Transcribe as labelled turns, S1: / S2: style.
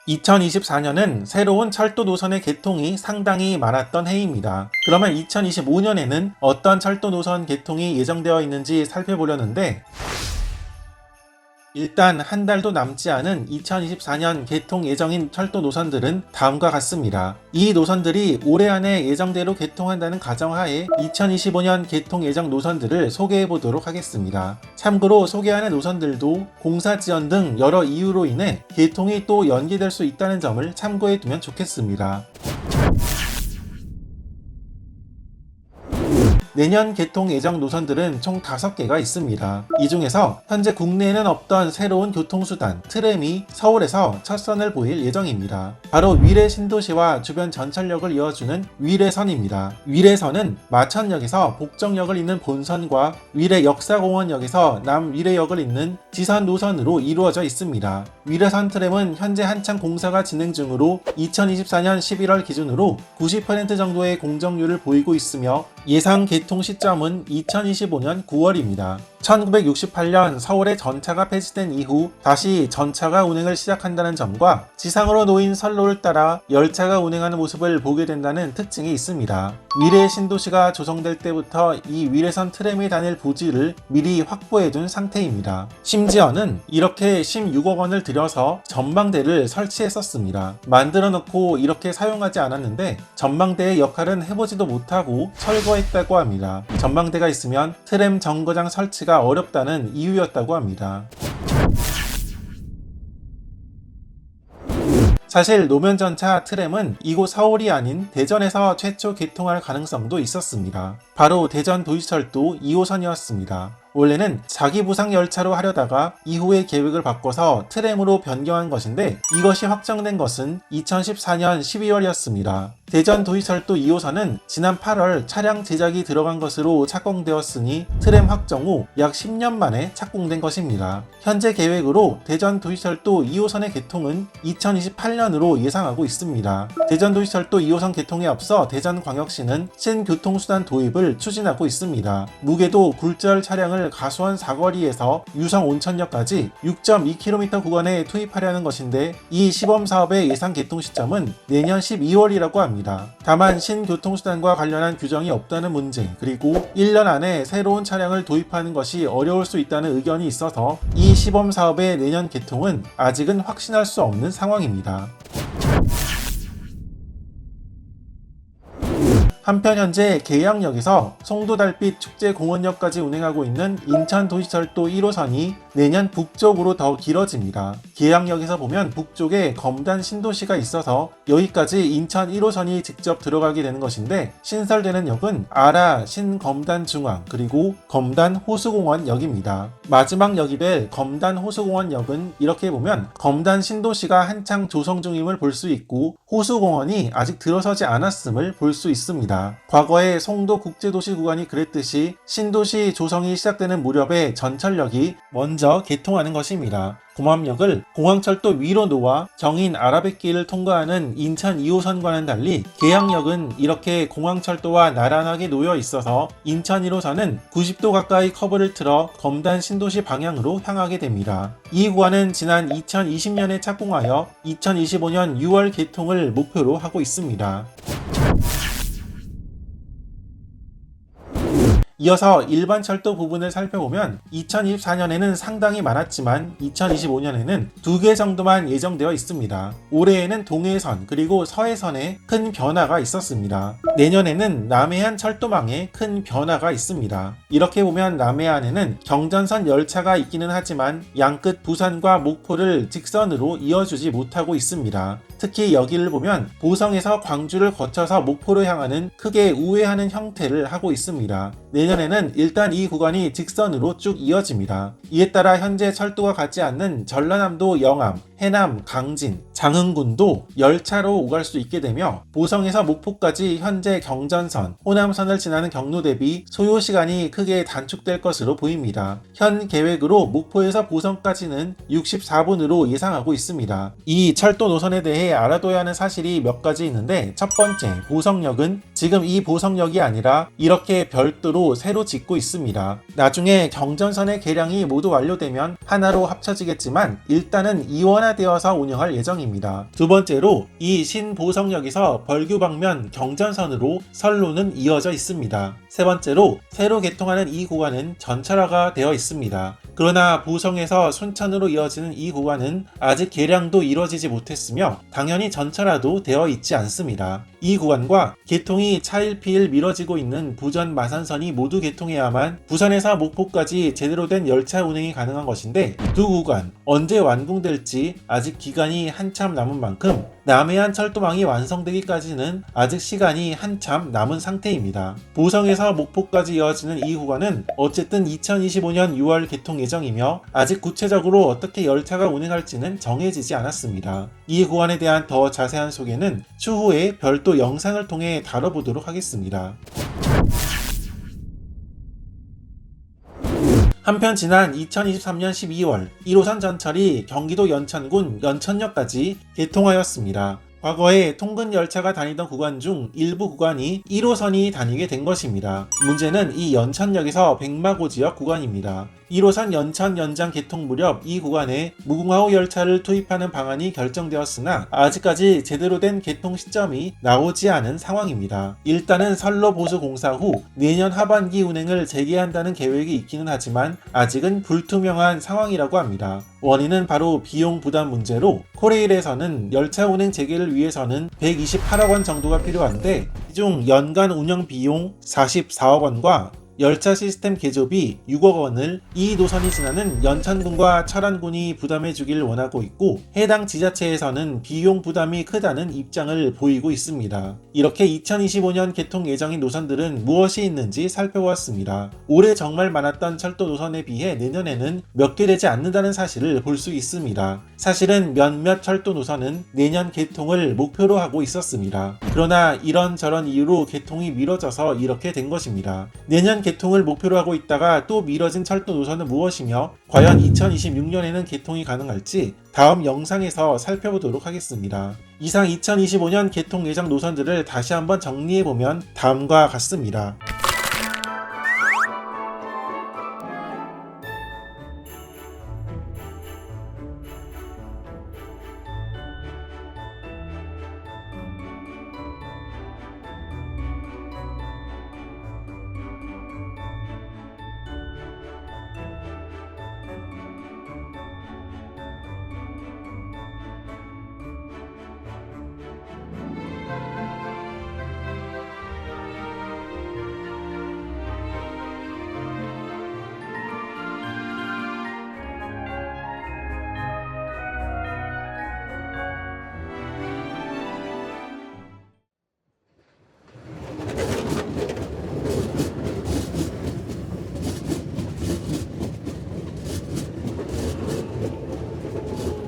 S1: 2024년은 새로운 철도 노선의 개통이 상당히 많았던 해입니다. 그러면 2025년에는 어떤 철도 노선 개통이 예정되어 있는지 살펴보려는데, 일단 한 달도 남지 않은 2024년 개통 예정인 철도 노선들은 다음과 같습니다. 이 노선들이 올해 안에 예정대로 개통한다는 가정하에 2025년 개통 예정 노선들을 소개해 보도록 하겠습니다. 참고로 소개하는 노선들도 공사 지연 등 여러 이유로 인해 개통이 또 연기될 수 있다는 점을 참고해 두면 좋겠습니다. 내년 개통 예정 노선들은 총 5개가 있습니다. 이 중에서 현재 국내에는 없던 새로운 교통수단 트램이 서울에서 첫 선을 보일 예정입니다. 바로 위례 신도시와 주변 전철역을 이어주는 위례선입니다. 위례선은 마천역에서 복정역을 잇는 본선과 위례 역사공원역에서 남위례역을 잇는 지선 노선으로 이루어져 있습니다. 위례선 트램은 현재 한창 공사가 진행 중으로 2024년 11월 기준으로 90% 정도의 공정률을 보이고 있으며 예상 개통 시점은 2025년 9월입니다. 1968년 서울의 전차가 폐지된 이후 다시 전차가 운행을 시작한다는 점과 지상으로 놓인 선로를 따라 열차가 운행하는 모습을 보게 된다는 특징이 있습니다. 위례 신도시가 조성될 때부터 이 위례선 트램이 다닐 부지를 미리 확보해둔 상태입니다. 심지어는 이렇게 16억 원을 들여서 전망대를 설치했었습니다. 만들어 놓고 이렇게 사용하지 않았는데 전망대의 역할은 해보지도 못하고 철거했다고 합니다. 전망대가 있으면 트램 정거장 설치가 어렵다는 이유였다고 합니다. 사실 노면전차 트램은 이곳 서울이 아닌 대전에서 최초 개통할 가능성도 있었습니다. 바로 대전도시철도 2호선이었습니다. 원래는 자기부상 열차로 하려다가 이후에 계획을 바꿔서 트램으로 변경한 것인데 이것이 확정된 것은 2014년 12월이었습니다. 대전도시철도 2호선은 지난 8월 차량 제작이 들어간 것으로 착공되었으니 트램 확정 후 약 10년 만에 착공된 것입니다. 현재 계획으로 대전도시철도 2호선의 개통은 2028년으로 예상하고 있습니다. 대전도시철도 2호선 개통에 앞서 대전광역시는 신교통수단 도입을 추진하고 있습니다. 무게도 굴절 차량을 가수원 사거리에서 유성 온천역까지 6.2km 구간에 투입하려는 것인데 이 시범사업의 예상 개통 시점은 내년 12월이라고 합니다. 다만 신교통수단과 관련한 규정이 없다는 문제, 그리고 1년 안에 새로운 차량을 도입하는 것이 어려울 수 있다는 의견이 있어서 이 시범사업의 내년 개통은 아직은 확신할 수 없는 상황입니다. 한편 현재 계양역에서 송도달빛 축제공원역까지 운행하고 있는 인천도시철도 1호선이 내년 북쪽으로 더 길어집니다. 계양역에서 보면 북쪽에 검단 신도시가 있어서 여기까지 인천 1호선이 직접 들어가게 되는 것인데 신설되는 역은 아라 신검단중앙 그리고 검단호수공원역입니다. 마지막 역이 될 검단호수공원역은 이렇게 보면 검단 신도시가 한창 조성 중임을 볼 수 있고 호수공원이 아직 들어서지 않았음을 볼 수 있습니다. 과거에 송도국제도시 구간이 그랬듯이 신도시 조성이 시작되는 무렵에 전철역이 먼저 개통하는 것입니다. 공암역을 공항철도 위로 놓아 경인 아라뱃길을 통과하는 인천 2호선과는 달리 계양역은 이렇게 공항철도와 나란하게 놓여 있어서 인천 1호선은 90도 가까이 커브를 틀어 검단 신도시 방향으로 향하게 됩니다. 이 구간은 지난 2020년에 착공하여 2025년 6월 개통을 목표로 하고 있습니다. 이어서 일반 철도 부분을 살펴보면 2024년에는 상당히 많았지만 2025년에는 2개 정도만 예정되어 있습니다. 올해에는 동해선 그리고 서해선에 큰 변화가 있었습니다. 내년에는 남해안 철도망에 큰 변화가 있습니다. 이렇게 보면 남해안에는 경전선 열차가 있기는 하지만 양끝 부산과 목포를 직선으로 이어주지 못하고 있습니다. 특히 여기를 보면 보성에서 광주를 거쳐서 목포로 향하는 크게 우회하는 형태를 하고 있습니다. 내년에는 일단 이 구간이 직선으로 쭉 이어집니다. 이에 따라 현재 철도가 가지 않는 전라남도 영암, 해남, 강진, 장흥군도 열차로 오갈 수 있게 되며 보성에서 목포까지 현재 경전선, 호남선을 지나는 경로 대비 소요 시간이 크게 단축될 것으로 보입니다. 현 계획으로 목포에서 보성까지는 64분으로 예상하고 있습니다. 이 철도 노선에 대해 알아둬야 하는 사실이 몇 가지 있는데 첫 번째, 보성역은 지금 이 보성역이 아니라 이렇게 별도로 새로 짓고 있습니다. 나중에 경전선의 개량이 모두 완료되면 하나로 합쳐지겠지만 일단은 이원화되어서 운영할 예정입니다. 두 번째로 이 신보성역에서 벌교 방면 경전선으로 선로는 이어져 있습니다. 세 번째로 새로 개통하는 이 구간은 전철화가 되어 있습니다. 그러나 보성에서 순천으로 이어지는 이 구간은 아직 개량도 이루어지지 못했으며 당연히 전철화도 되어 있지 않습니다. 이 구간과 개통이 차일피일 미뤄지고 있는 부전 마산선이 모두 개통해야만 부산에서 목포까지 제대로 된 열차 운행이 가능한 것인데 두 구간 언제 완공될지 아직 기간이 한참 남은 만큼 남해안 철도망이 완성되기까지는 아직 시간이 한참 남은 상태입니다. 보성에서 목포까지 이어지는 이 구간은 어쨌든 2025년 6월 개통 예정이며 아직 구체적으로 어떻게 열차가 운행할지는 정해지지 않았습니다. 이 구간에 대한 더 자세한 소개는 추후에 별도 영상을 통해 다뤄보도록 하겠습니다. 한편 지난 2023년 12월 1호선 전철이 경기도 연천군 연천역까지 개통하였습니다. 과거에 통근 열차가 다니던 구간 중 일부 구간이 1호선이 다니게 된 것입니다. 문제는 이 연천역에서 백마고 지역 구간입니다. 1호선 연천 연장 개통 무렵 이 구간에 무궁화호 열차를 투입하는 방안이 결정되었으나 아직까지 제대로 된 개통 시점이 나오지 않은 상황입니다. 일단은 선로 보수 공사 후 내년 하반기 운행을 재개한다는 계획이 있기는 하지만 아직은 불투명한 상황이라고 합니다. 원인은 바로 비용 부담 문제로 코레일에서는 열차 운행 재개를 위해서는 128억 원 정도가 필요한데 이 중 연간 운영 비용 44억 원과 열차 시스템 개조비 6억 원을 이 노선이 지나는 연천군과 철원군이 부담해 주길 원하고 있고 해당 지자체에서는 비용 부담이 크다는 입장을 보이고 있습니다. 이렇게 2025년 개통 예정인 노선들은 무엇이 있는지 살펴보았습니다. 올해 정말 많았던 철도 노선에 비해 내년에는 몇 개 되지 않는다는 사실을 볼 수 있습니다. 사실은 몇몇 철도 노선은 내년 개통을 목표로 하고 있었습니다. 그러나 이런저런 이유로 개통이 미뤄져서 이렇게 된 것입니다. 내년 개통을 목표로 하고 있다가 또 미뤄진 철도 노선은 무엇이며 과연 2026년에는 개통이 가능할지 다음 영상에서 살펴보도록 하겠습니다. 이상 2025년 개통 예정 노선들을 다시 한번 정리해보면 다음과 같습니다.